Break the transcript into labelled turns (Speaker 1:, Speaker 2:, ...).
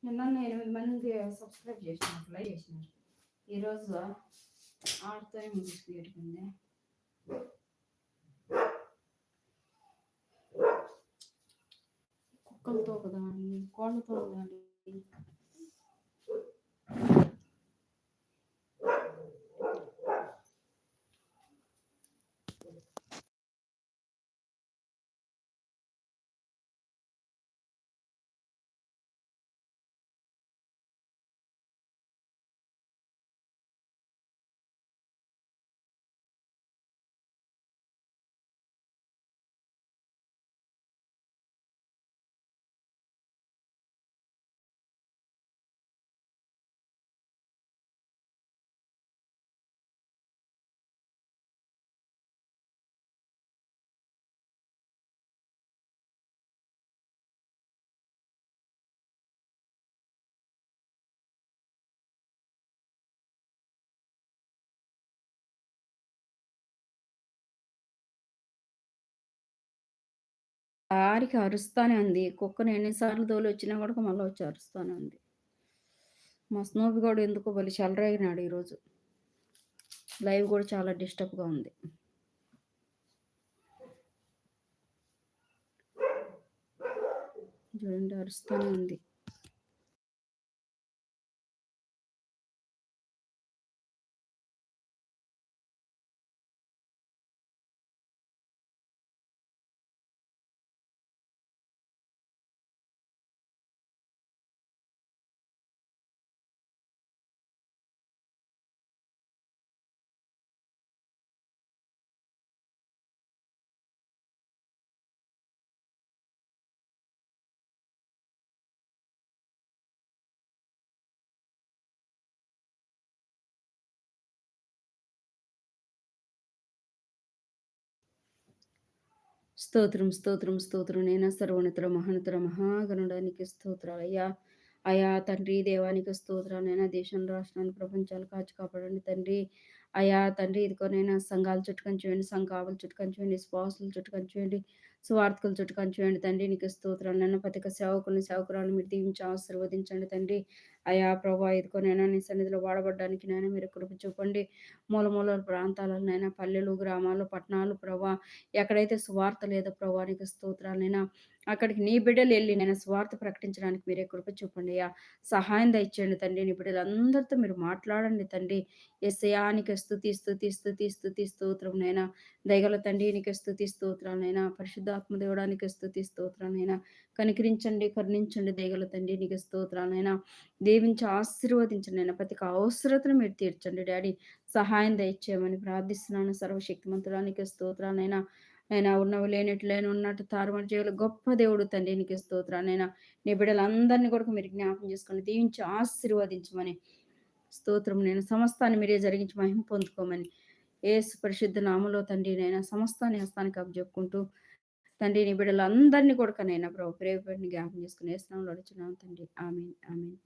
Speaker 1: నిన్న 8 మంది సబ్స్క్రైబ్ చేసినారు, లైక్ చేసినారు. ఈరోజు ఆడుతూనే ముగిసిపోయింది. కుక్కలతో కదా, కోళ్ళతో ఉండాలి. ఆరికి అరుస్తానే ఉంది. కుక్కను ఎన్నిసార్లు తోలి వచ్చినా కూడా మళ్ళీ వచ్చి అరుస్తానే ఉంది. మా స్నూపి కూడా ఎందుకో బలి చెలరేగినాడు ఈరోజు. లైవ్ కూడా చాలా డిస్టర్బ్గా ఉంది. చూడండి అరుస్తానే ఉంది. స్తోత్రం స్తోత్రం స్తోత్రం నేను సర్వోన్నతుల మహోన్నతుల మహాగణుడానికి స్తోత్రాలు అయ్యా. అయా తండ్రి దేవానికి స్తోత్రాలు నైనా. దేశం రాష్ట్రాన్ని ప్రపంచాలు కాచి కాపాడండి తండ్రి. అయా తండ్రి ఇదిగోనైనా సంఘాలు చుట్టుకొని చూడండి, సంఘాలు చుట్టుకొని చూడండి, స్పాసులు చుట్టుకొని చూడండి, స్వార్థకులు చుట్టుకొని చూడండి తండ్రి. నీకు స్తోత్రాలు నన్ను ప్రతిక సేవకుల్ని సేవకురాలను మీరు దీవించి ఆశీర్వదించండి తండ్రి. అయా ప్రభా ఇదిగోనైనా నీ సన్నిధిలో వాడబడ్డానికి నైనా మీరు కృప చూపండి. మూల ప్రాంతాలనైనా, పల్లెలు, గ్రామాలు, పట్టణాలు ప్రభా ఎక్కడైతే స్వార్థ లేదో ప్రభా నీకు స్తోత్రాలైనా అక్కడికి నీ బిడ్డలు వెళ్ళి నేను స్వార్థ ప్రకటించడానికి మీరే కృప చూపండి అయ్యా. సహాయం దయచేయండి తండ్రి. నీ బిడ్డలందరితో మీరు మాట్లాడండి తండ్రి. యేసయ్యానికి స్తుతి స్తుతి స్తుతి స్తుతి స్తోత్రం నైనా. దయగల తండ్రి నీకు స్తుతి స్తోత్రాలైనా. పరిశుద్ధాత్మ దేవుడానికి స్తుతి స్తోత్రాలైనా. కనికరించండి, కరుణించండి దయగల తండ్రి నీకు స్తోత్రాలైనా. దీవించి ఆశీర్వదించండి అయినా. ప్రతి అవసరతను మీరు తీర్చండి డాడీ. సహాయం దయచేయమని ప్రార్థిస్తున్నాను. సర్వశక్తిమంతుడానికి స్తోత్రాలైనా. అయినా ఉన్నవి లేనట్లయినా ఉన్నట్టు తారుమారు చేయగల గొప్ప దేవుడు తండ్రి నీకు స్తోత్రాలైనా. నీ బిడ్డలందరినీ కూడా మీరు జ్ఞాపకం చేసుకొని దీవించి ఆశీర్వదించమని స్తోత్రం నేను సమస్తాన్ని మీరే జరిగించి మహిమ పొందుకోమని యేసు పరిశుద్ధ నామములో తండ్రి నైనా సమస్తాన్ని హస్తానికి అప్పచెప్పుకుంటూ తండ్రి నీ బిడ్డలందరినీ కూడా నైనా ప్రభు ప్రేమని జ్ఞాపకం చేసుకుని వేస్తున్నాం అడుగుతున్నాం తండ్రి. ఆమేన్ ఆమేన్.